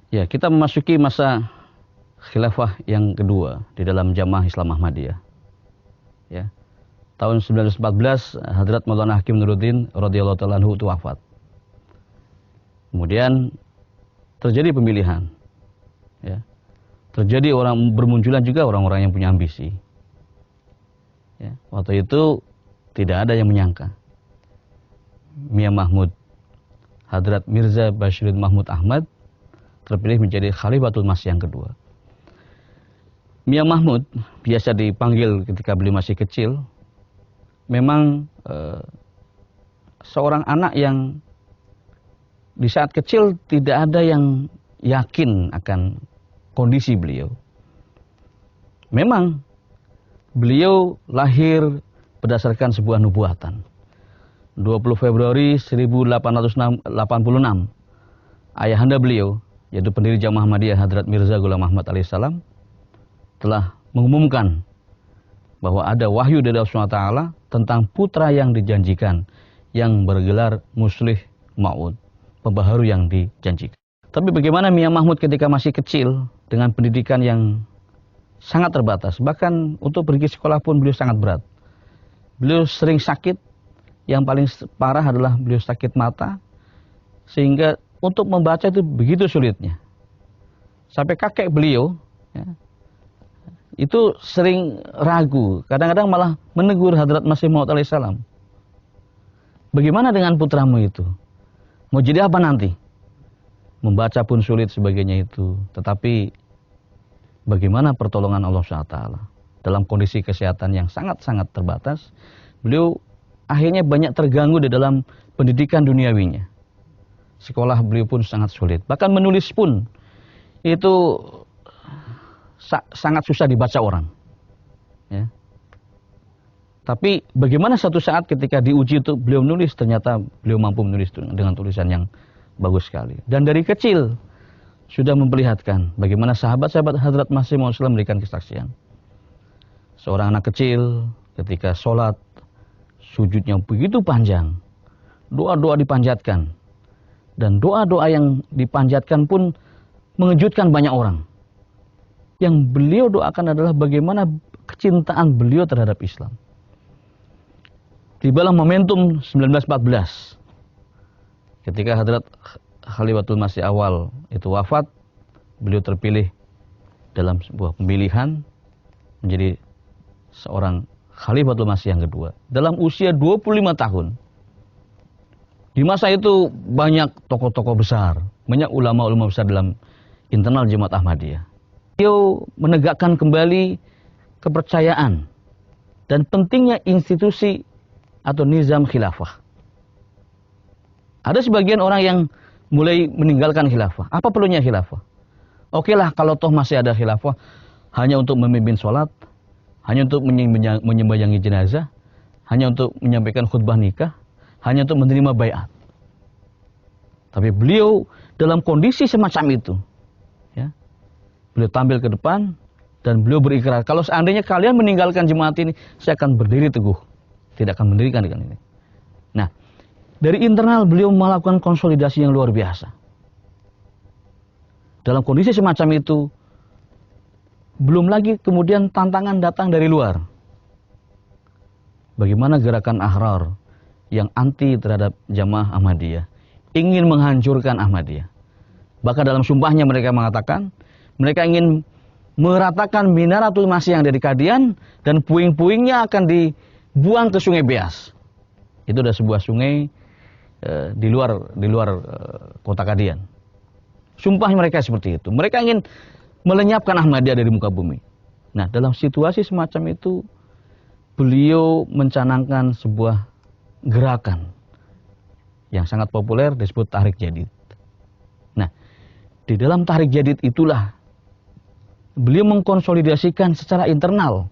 Ya, kita memasuki masa khilafah yang kedua di dalam Jamaah Islam Ahmadiyah. Ya. Tahun 1914 Hadrat Maulana Hakim Nuruddin radhiyallahu taala anhu itu wafat. Kemudian terjadi pemilihan. Ya. Terjadi bermunculan juga orang-orang yang punya ambisi. Ya. Waktu itu tidak ada yang menyangka Mia Mahmud, Hadrat Mirza Bashiruddin Mahmud Ahmad terpilih menjadi Khalifatul Masih yang kedua. Mia Mahmud biasa dipanggil ketika beliau masih kecil, memang seorang anak yang di saat kecil tidak ada yang yakin akan kondisi beliau. Memang beliau lahir berdasarkan sebuah nubuatan. 20 Februari 1886, ayahanda beliau, yaitu pendiri Jamaah Ahmadiyah Hadrat Mirza Ghulam Ahmad alaihissalam, telah mengumumkan bahwa ada wahyu dari Allah SWT tentang putra yang dijanjikan, yang bergelar Muslih Maud, pembaharu yang dijanjikan. Tapi bagaimana Mia Mahmud ketika masih kecil dengan pendidikan yang sangat terbatas, bahkan untuk pergi sekolah pun beliau sangat berat. Beliau sering sakit, yang paling parah adalah beliau sakit mata, sehingga untuk membaca itu begitu sulitnya. Sampai kakek beliau ya, itu sering ragu, kadang-kadang malah menegur Hadrat Masih Maud alaihissalam. Bagaimana dengan putramu itu? Mau jadi apa nanti? Membaca pun sulit sebagainya itu. Tetapi bagaimana pertolongan Allah SWT? Dalam kondisi kesehatan yang sangat-sangat terbatas, beliau akhirnya banyak terganggu di dalam pendidikan duniawinya. Sekolah beliau pun sangat sulit. Bahkan menulis pun itu sangat susah dibaca orang. Ya. Tapi bagaimana satu saat ketika diuji itu beliau menulis, ternyata beliau mampu menulis dengan tulisan yang bagus sekali. Dan dari kecil sudah memperlihatkan bagaimana sahabat-sahabat Hadrat Masih Maud memberikan kesaksian. Seorang anak kecil ketika sholat, sujudnya begitu panjang, doa-doa dipanjatkan, dan doa-doa yang dipanjatkan pun mengejutkan banyak orang. Yang beliau doakan adalah bagaimana kecintaan beliau terhadap Islam. Tibalah momentum 1914, ketika Hadrat Khalifatul Masih awal itu wafat, beliau terpilih dalam sebuah pemilihan menjadi seorang Khalifatul Masih yang kedua dalam usia 25 tahun. Di masa itu banyak tokoh-tokoh besar, banyak ulama-ulama besar dalam internal Jemaat Ahmadiyah. Beliau menegakkan kembali kepercayaan dan pentingnya institusi atau nizam khilafah. Ada sebagian orang yang mulai meninggalkan khilafah. Apa perlunya khilafah? Oke lah kalau toh masih ada khilafah hanya untuk memimpin sholat, hanya untuk menyembayangi jenazah, hanya untuk menyampaikan khutbah nikah, hanya untuk menerima baiat. Tapi beliau dalam kondisi semacam itu, ya, beliau tampil ke depan dan beliau berikrar, kalau seandainya kalian meninggalkan jemaat ini, saya akan berdiri teguh, tidak akan mendirikan dengan ini. Nah, dari internal beliau melakukan konsolidasi yang luar biasa. Dalam kondisi semacam itu, belum lagi kemudian tantangan datang dari luar. Bagaimana gerakan Ahrar yang anti terhadap Jamaah Ahmadiyah, ingin menghancurkan Ahmadiyah. Bahkan dalam sumpahnya mereka mengatakan, mereka ingin meratakan Minaratul Masih yang ada di Kadian, dan puing-puingnya akan dibuang ke Sungai Beas. Itu ada sebuah sungai di luar kota Kadian. Sumpah mereka seperti itu. Mereka ingin melenyapkan Ahmadiyah dari muka bumi. Nah, dalam situasi semacam itu, beliau mencanangkan sebuah gerakan yang sangat populer disebut Tahrik Jadid. Nah, di dalam Tahrik Jadid itulah beliau mengkonsolidasikan secara internal.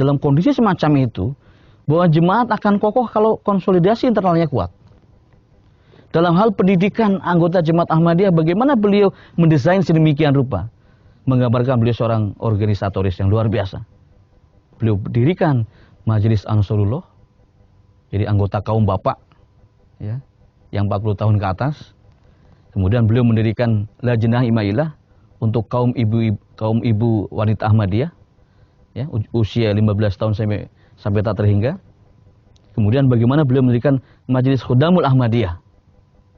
Dalam kondisi semacam itu, bahwa jemaat akan kokoh kalau konsolidasi internalnya kuat. Dalam hal pendidikan anggota Jemaat Ahmadiyah, bagaimana beliau mendesain sedemikian rupa, menggambarkan beliau seorang organisatoris yang luar biasa. Beliau dirikan Majelis Ansarullah, jadi anggota kaum bapak, ya, yang 40 tahun ke atas. Kemudian beliau mendirikan Lajnah Imailah untuk kaum ibu wanita Ahmadiyah, ya, usia 15 tahun sampai tak terhingga. Kemudian bagaimana beliau mendirikan Majelis Khudamul Ahmadiyah,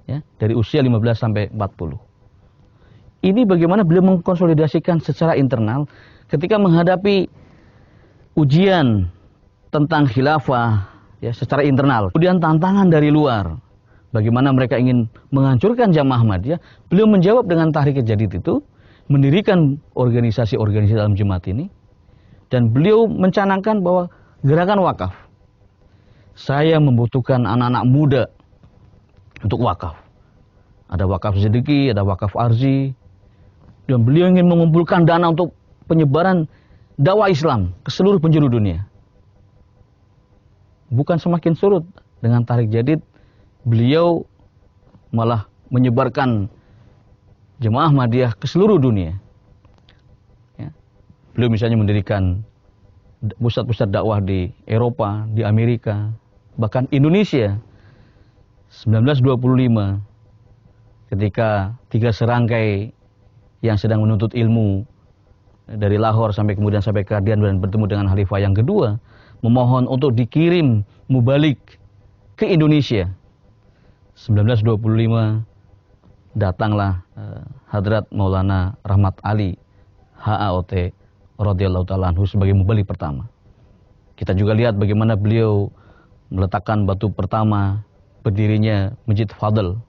ya, dari usia 15 sampai 40. Ini bagaimana beliau mengkonsolidasikan secara internal ketika menghadapi ujian tentang khilafah, ya, secara internal. Kemudian tantangan dari luar, bagaimana mereka ingin menghancurkan Jamaah Ahmadiyah, beliau menjawab dengan Tahrik Jadid itu, mendirikan organisasi-organisasi dalam jemaat ini, dan beliau mencanangkan bahwa gerakan wakaf, saya membutuhkan anak-anak muda untuk wakaf. Ada wakaf sedekah, ada wakaf arzi, dan beliau ingin mengumpulkan dana untuk penyebaran dakwah Islam ke seluruh penjuru dunia. Bukan semakin surut dengan Tahrik Jadid, beliau malah menyebarkan Jemaah Ahmadiyah ke seluruh dunia. Ya. Beliau misalnya mendirikan pusat-pusat dakwah di Eropa, di Amerika, bahkan Indonesia. 1925, ketika 3 serangkai yang sedang menuntut ilmu dari Lahore kemudian sampai ke Qadian dan bertemu dengan Khalifah yang kedua, memohon untuk dikirim mubalik ke Indonesia. 1925 datanglah Hadrat Maulana Rahmat Ali HAOT radhiyallahu ta'ala anhu sebagai mubalik pertama. Kita juga lihat bagaimana beliau meletakkan batu pertama berdirinya Masjid Fadl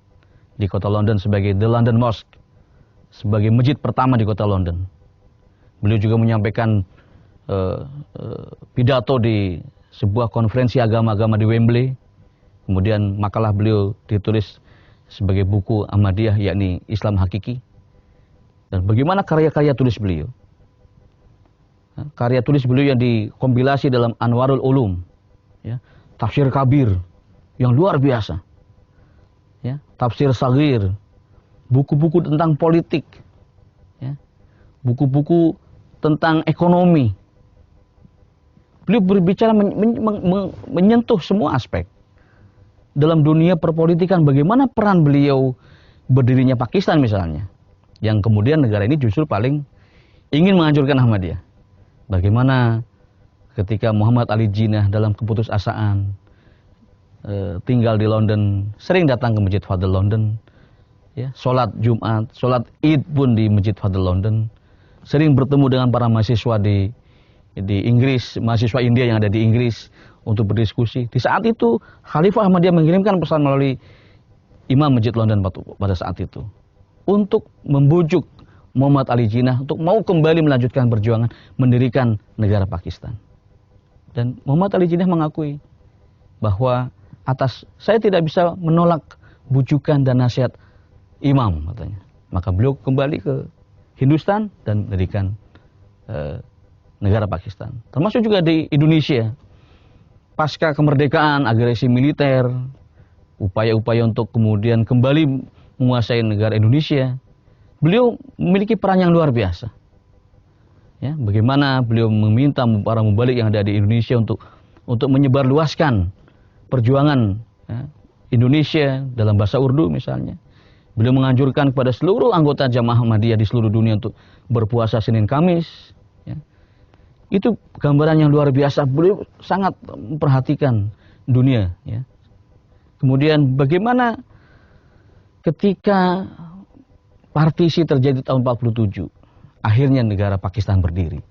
di kota London sebagai The London Mosque, sebagai masjid pertama di kota London. Beliau juga menyampaikan pidato di sebuah konferensi agama-agama di Wembley. Kemudian makalah beliau ditulis sebagai buku Ahmadiyah, yakni Islam Hakiki. Dan bagaimana karya-karya tulis beliau? Karya tulis beliau yang dikompilasi dalam Anwarul Ulum, ya, Tafsir Kabir yang luar biasa, ya, Tafsir Saghir, buku-buku tentang politik, ya, buku-buku tentang ekonomi. Beliau berbicara menyentuh semua aspek dalam dunia perpolitikan. Bagaimana peran beliau berdirinya Pakistan misalnya, yang kemudian negara ini justru paling ingin menghancurkan Ahmadiyah. Bagaimana ketika Muhammad Ali Jinnah dalam keputusasaan tinggal di London, sering datang ke Masjid Fadl London, ya, sholat Jumat, sholat Id pun di Masjid Fadl London, sering bertemu dengan para mahasiswa di Inggris, mahasiswa India yang ada di Inggris untuk berdiskusi. Di saat itu Khalifah Ahmadiyah mengirimkan pesan melalui Imam Masjid London pada saat itu untuk membujuk Muhammad Ali Jinnah untuk mau kembali melanjutkan perjuangan mendirikan negara Pakistan. Dan Muhammad Ali Jinnah mengakui bahwa saya tidak bisa menolak bujukan dan nasihat imam, katanya. Maka beliau kembali ke Hindustan dan mendirikan negara Pakistan. Termasuk juga di Indonesia. Pasca kemerdekaan, agresi militer, upaya-upaya untuk kemudian kembali menguasai negara Indonesia, beliau memiliki peran yang luar biasa. Ya, bagaimana beliau meminta para mubalik yang ada di Indonesia untuk menyebarluaskan perjuangan, ya, Indonesia dalam bahasa Urdu misalnya. Beliau menganjurkan kepada seluruh anggota Jamaah Ahmadiyah di seluruh dunia untuk berpuasa Senin Kamis. Ya. Itu gambaran yang luar biasa. Beliau sangat memperhatikan dunia. Ya. Kemudian bagaimana ketika partisi terjadi tahun 47, akhirnya negara Pakistan berdiri.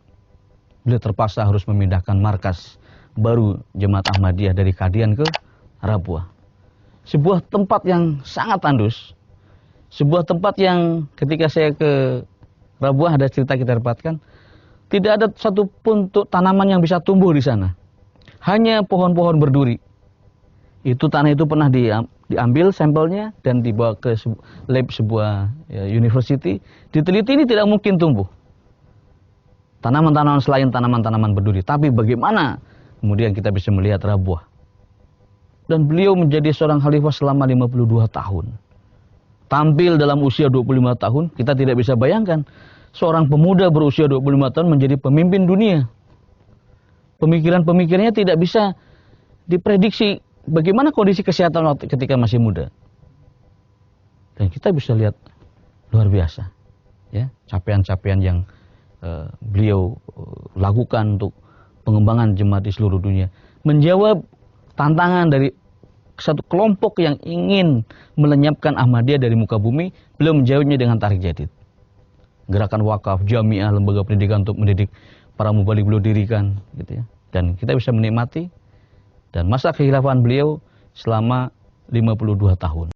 Beliau terpaksa harus memindahkan markas baru Jemaat Ahmadiyah dari Qadian ke Rabwah. Sebuah tempat yang sangat tandus. Sebuah tempat yang ketika saya ke Rabwah, ada cerita kita dapatkan, tidak ada satupun tanaman yang bisa tumbuh di sana. Hanya pohon-pohon berduri. Tanah itu pernah diambil sampelnya dan dibawa ke lab sebuah university. Diteliti, ini tidak mungkin tumbuh tanaman-tanaman selain tanaman-tanaman berduri. Tapi bagaimana kemudian kita bisa melihat Rabwah. Dan beliau menjadi seorang khalifah selama 52 tahun. Tampil dalam usia 25 tahun, kita tidak bisa bayangkan seorang pemuda berusia 25 tahun menjadi pemimpin dunia. Pemikiran-pemikirannya tidak bisa diprediksi bagaimana kondisi kesehatan ketika masih muda. Dan kita bisa lihat luar biasa, ya, capaian-capaian yang beliau lakukan untuk pengembangan jemaat di seluruh dunia, menjawab tantangan dari satu kelompok yang ingin melenyapkan Ahmadiyah dari muka bumi. Beliau menjawabnya dengan tarik jadid. Gerakan wakaf, jamiah, lembaga pendidikan untuk mendidik para mubalik beliau dirikan, gitu ya. Dan kita bisa menikmati dan masa kekhilafan beliau selama 52 tahun.